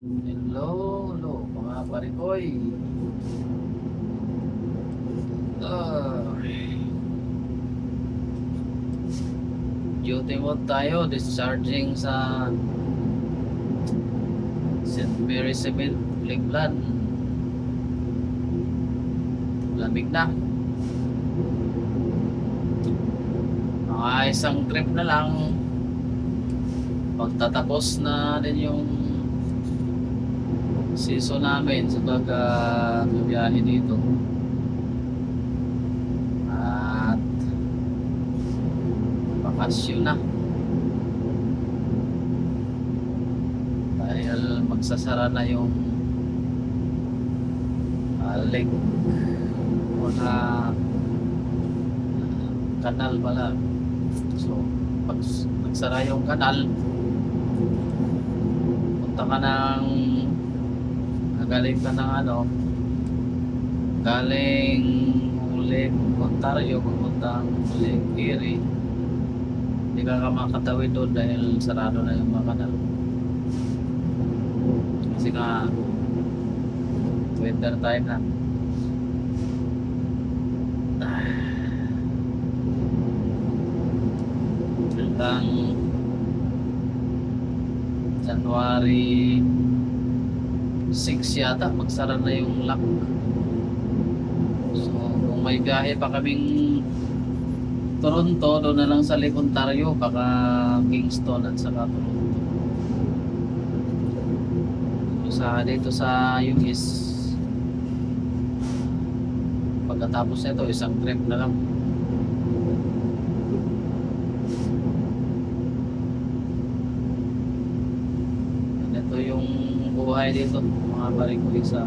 Hello, hello mga parikoy. Ah, duty mode tayo, discharging sa St. Mary Cement, Cleveland. Lamig na. Mga isang trip na lang. Pagtatapos na din yung season namin sa pag-biyahe dito. At bakasyon na. Dahil magsasara na yung lake o na kanal pala. So, pag nagsara yung kanal, punta ka ng galing ka ng galing Lake Ontario papuntang Lake Erie. Hindi ka makatawid doon dahil sarado na yung mga kanal. Kasi nga winter time na. Hanggang January 6 yata magsara na yung lock. So kung may biyahe pa kaming Toronto, doon na lang sa Lake Ontario, baka Kingston at saka Toronto. So, dito sa US, pagkatapos nito isang trip na lang. Ito yung buhay dito mga barikoy sa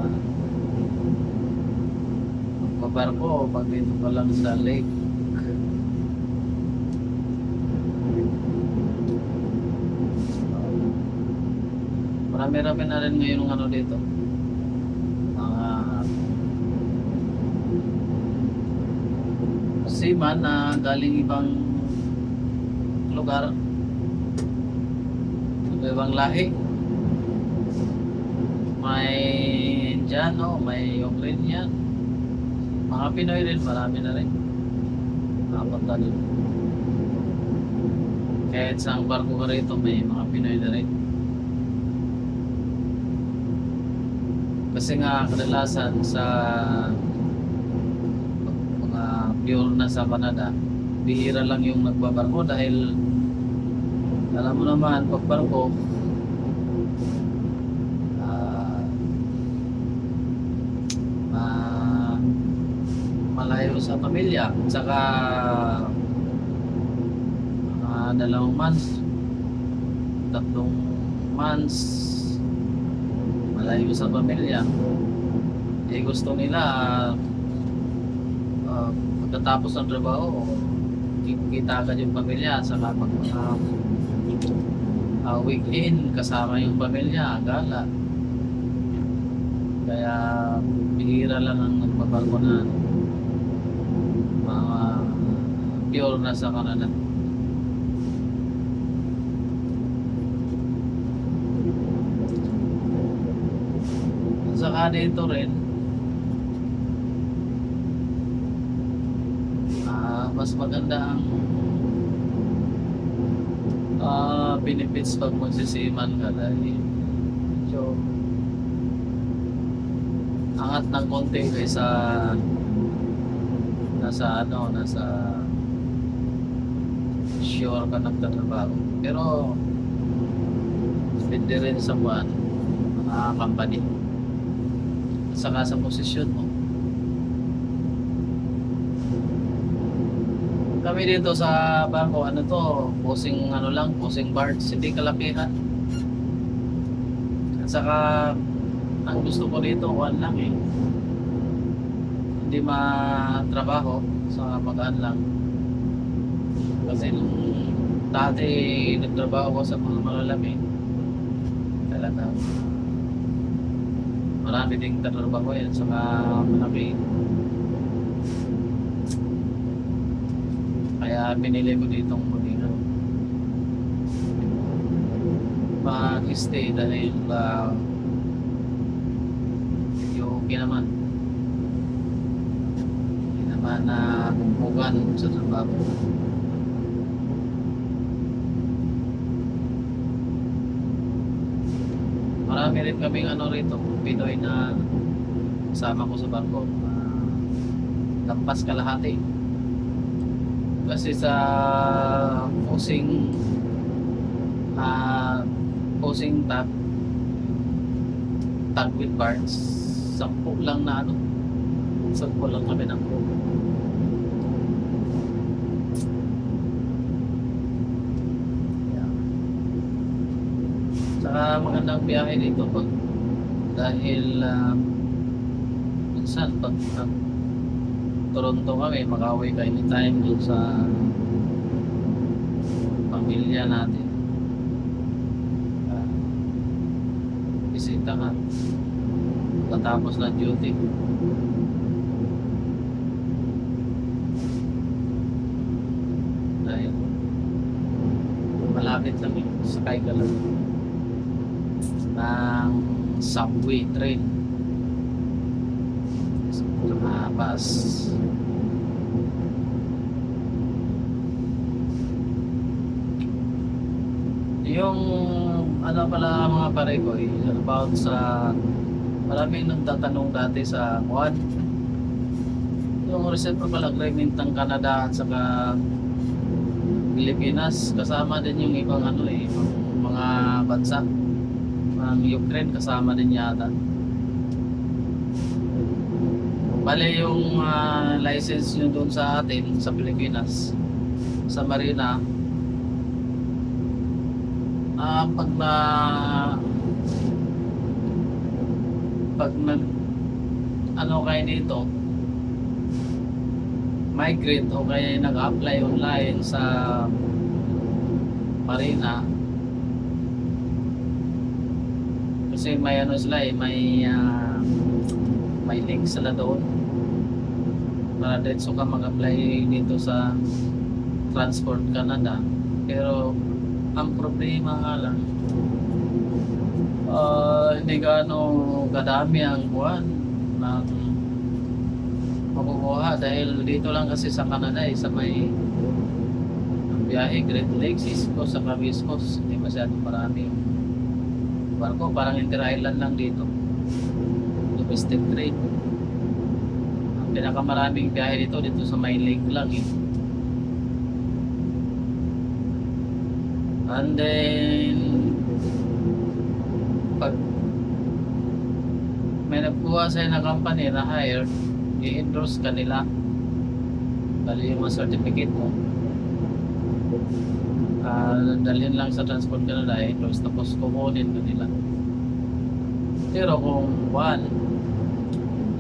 pagbabarko pag dito pa lang sa lake. Marami-rami na rin ngayon ng dito, mga seaman na galing ibang lugar, ibang lahi. May Indiano, may Ukrainian, mga Pinoy rin, marami na rin nakapunta din. Kahit sa barko ka rito may mga Pinoy na rin. Kasi nga kadalasan sa mga pure na sa Canada, bihira lang yung nagbabarko dahil alam mo naman pag barko malayo sa pamilya, saka mga 2 months, 3 months malayo sa pamilya. Gusto nila pagkatapos ng trabaho kita agad yung pamilya, saka pag weekend kasama yung pamilya, gala. Kaya bihira lang ang nagbabarko na mga pure na sa Canada. Saka dito rin mas maganda ang benefits pag magsisiman ka dahil medyo angat ng konti kaysa nasa shore ka nagtatrabaho. Pero depende rin sa mga company at saka sa posisyon mo. Kami dito sa bangko, posing posing barge, hindi kalapihan. At saka ang gusto ko dito, lang hindi matrabaho, sa magaan lang. Kasi nung dati nagtrabaho ko sa mga malalamig, talaga marami ding trabaho yan, saka malaki. Kaya binili ko ditong Molino mag-stay dahil okay naman. Hindi naman na bumbugan sa trabaho. Marami rin kaming ano rito, Pinoy na kasama ko sa barko. Lampas kalahati. Kasi sa posing tag with parts, 10 lang na ano, 10 lang kami ng crew. Yeah. Saka magandang biyahe dito dahil minsan pag Toronto kami, makauwi ka anytime dun sa pamilya natin. Bisita ka patapos ng duty. Dahil malapit lang yun, sakay ka lang ng subway train sa bus. Yung ano pala mga pare ko about sa maraming nagtatanong dati sa Juan yung reciprocal agreement ng Canada at saka Pilipinas, kasama din yung ibang ibang mga bansa. Ang Ukraine kasama din yata. Bale yung license nyo doon sa atin sa Pilipinas sa Marina, pag kayo dito migrate o kaya nag-apply online sa Marina, kasi may sila may link sila doon para diretso ka mag-apply dito sa Transport Canada. Pero ang problema nga lang, hindi gaano kadami ang buwan na makukuha dahil dito lang kasi sa Canada sa may ang biyahe Great Lakes, East Coast, sa West Coast, hindi masyadong marami yung barko, parang inter-island lang dito, domestic trade. Ang pinakamaraming biyahe dito sa may lake lang And then pag may nagkuha sa'yo na company na hire, i-endorse ka nila, bali yung mga certificate mo, dalhin lang sa Transport Canada, i-endorse, tapos kukunin ka nila. Pero kung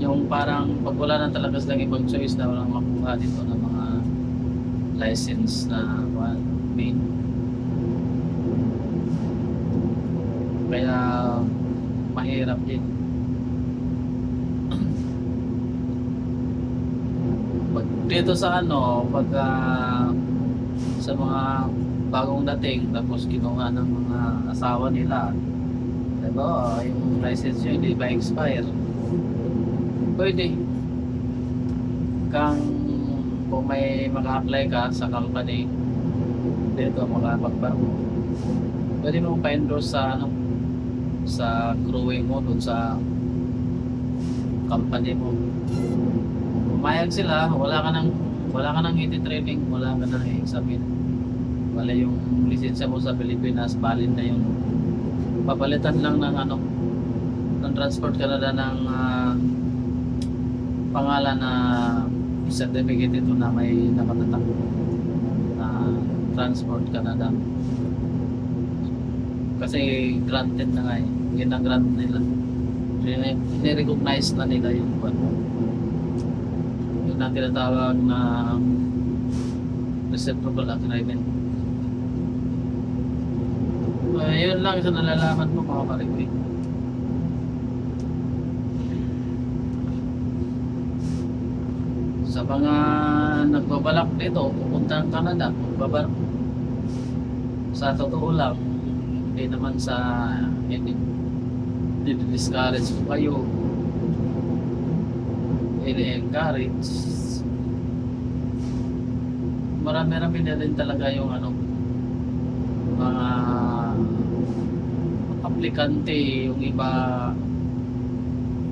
yung parang pag wala na talaga silang ibang choice na walang makuha dito ng mga license na main, kaya mahirap din. Pag dito sa pag sa mga bagong dating tapos kinuha ng mga asawa nila, diba, yung license nyo hindi ba expire, pwede kang, kung may maka-apply ka sa company dito makapagbarko, pwede mo pa-endorse sa crewing mo dun sa company mo. Pumayag sila, wala ka nang i-training, wala ka nang i-examine, wala yung lisensya mo sa Pilipinas, valid na yung papalitan lang ng Transport Canada ng pangalan na certificate ito na may nakatatak na Transport Canada, kasi granted na nga gina-grant nila, ni-recognize na nila yung yun ang tinatawag na reciprocal agreement. Yun lang sa nalalaman mo mga pare-pare. Sa mga nagbabalak dito pupunta ng Canada, magbabarko, sa totoo lang, hindi naman sa hindi discourage ko kayo, ini-encourage. Marami-rami na din talaga yung ano, mga aplikante, yung iba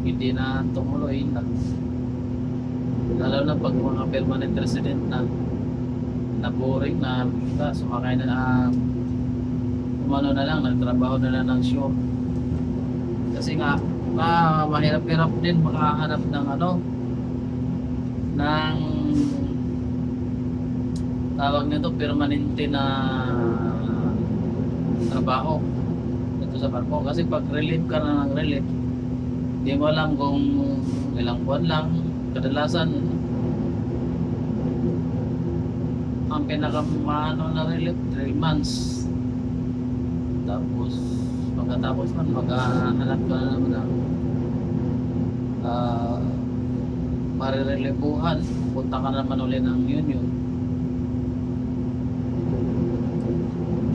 hindi na tumuloy na. Lalo na pag mga permanent resident na boring na kita, sumakay na umano na lang, nagtrabaho na lang ng shore. Kasi nga, mahirap-hirap din makahanap ng ano, ng tawag nito, permanente na trabaho dito sa barko. Kasi pag relieve ka na ng relieve, di mo alam kung ilang buwan lang. Kadalasan ang pinakamano na relief 3 months. Tapos pagkatapos man maghahanap ka na naman ng marirelibuhan, punta ka naman uli ng union.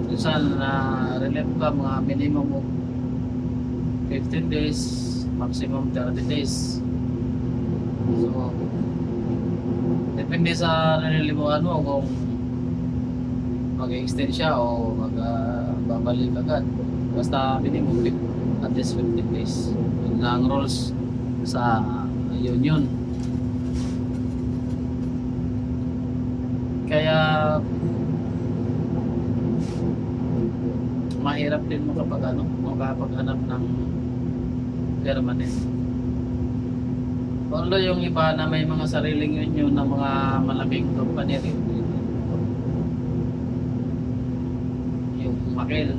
Minsan na relief ka mga minimum of 15 days, maximum 30 days. So, depende sa nililimuhan mo kung mag-extend siya o babalik agad. Basta minimum at least 15 days. Yun na ang rules sa union. Kaya mahirap din makapaghanap ng permanent. Although yung iba na may mga sariling union ng mga malaking company rin, yung Makil,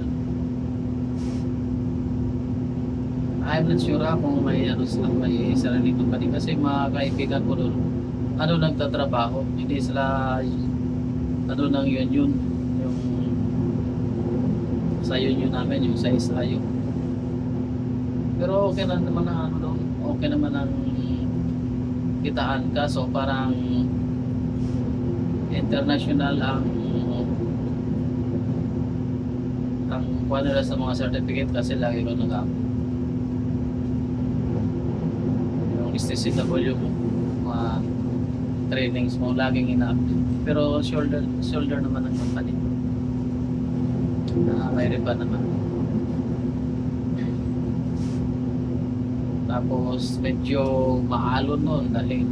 I'm not sure kung may silang may sariling company kasi mga kaibigan ko doon nagtatrabaho, hindi sila ng union, yung sa union namin, yung sa Israel. Pero okay na naman ang doon, okay naman ang kitaan ka, so parang international ang kuha nila sa mga certificate kasi lagi ko yung STCW mo, mga trainings mo laging ina-update, pero shoulder naman ang company na may riba naman. Tapos medyo maalon nun dahil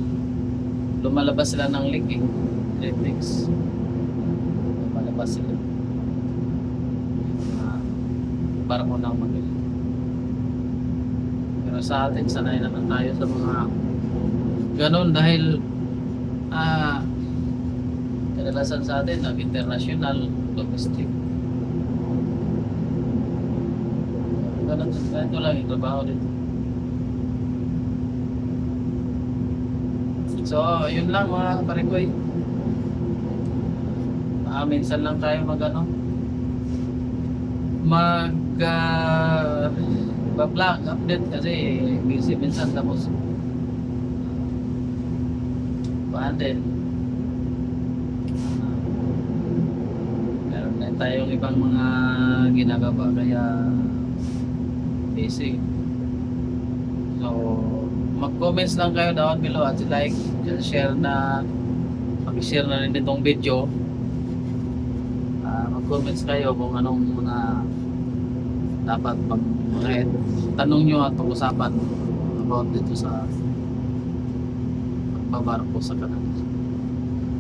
lumalabas sila ng leak electrics. Lumalabas sila barko ng magaling. Pero sa atin, sanay naman tayo sa mga ganun dahil kadalasan sa atin international, domestic. Ganun, ito lang yung trabaho dito. So, yun lang mga kaparikoy. Minsan lang tayo mag-vlog update kasi busy minsan, tapos din meron na tayong ibang mga ginagawa kaya busy. So, mag-comments lang kayo down below at like, share na mag-share na rin itong video. Mag-comments kayo kung anong mga dapat tanong nyo at pag-usapan about dito sa pagbabarko sa kanal.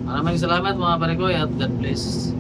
Maraming salamat mga parikoy at God bless.